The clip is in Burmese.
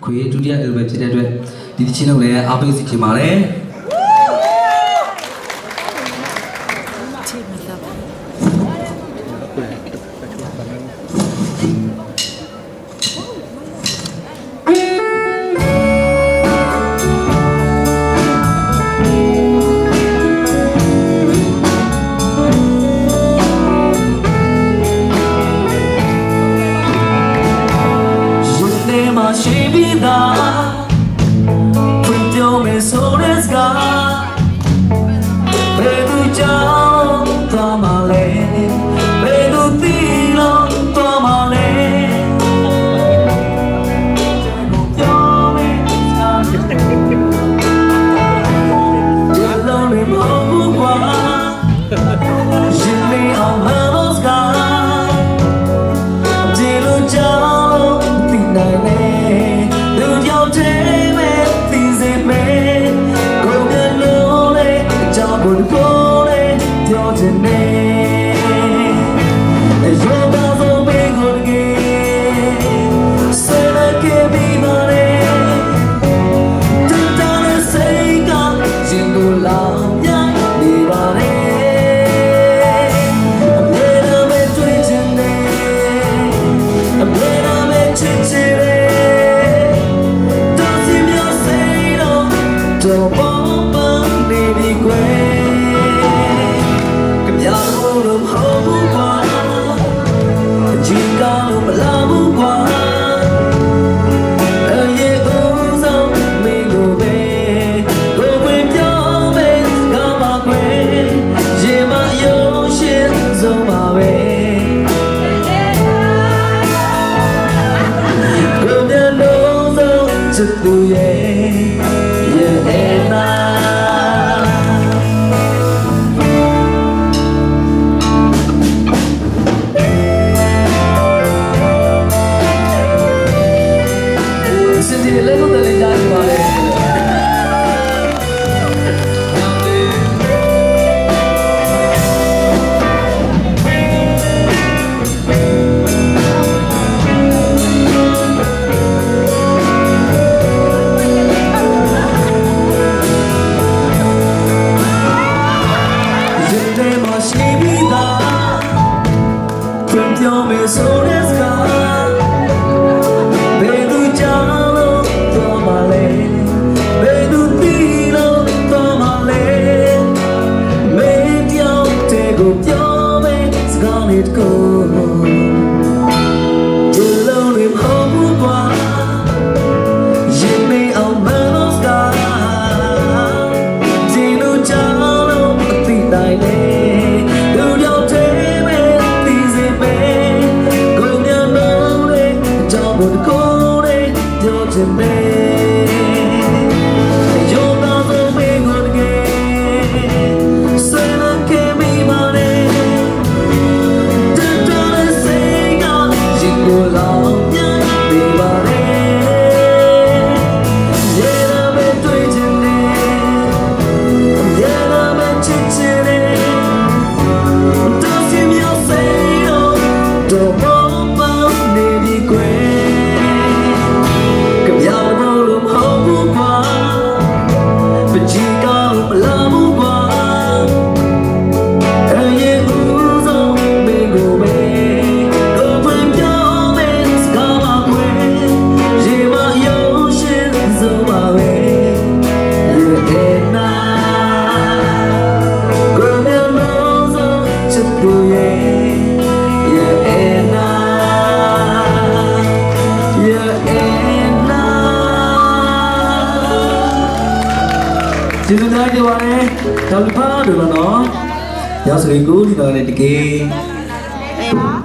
ခွေဒုတိယ album ဖြစ်တဲ့အတွက်ဒီတချင်းလုံးလည်းအားပေးစီချင်ပါတယ် ရှိပြီးသားဖွင့်ပြောမယ်ဆိုတဲ့စကားဘယ်သူကြောင့်သွားမလဲဘယ်သူသိလို့သွားမလဲပြောမယ်စကားဒီလုံးလေးမဟုတ်ဘူးကွာရှင်လေးအောင်မလို့စကားဒီလိုကြောင့်သိနိုင်မယ်ပြောမယ်ဆိုတဲ့စကားဘယ်သူကြောင့်လို့သွားမလဲဘယ်သူသိလို့သွားမလဲမင်းတယောက်တည်းကိုပြောမယ်စကားလေးတခုဒီလုံးလေးမဟုတ်ဘူးကွာရင်မေးအောင်မလို့စကားဒီလိုကြောင့်လို့အသိတိုင်းလေကျေးဇူးများတင်ပါတယ်။တောင်ဖားတို့နော်။ရောက်စရိတ်ကိုဒီတော့လည်းတကယ်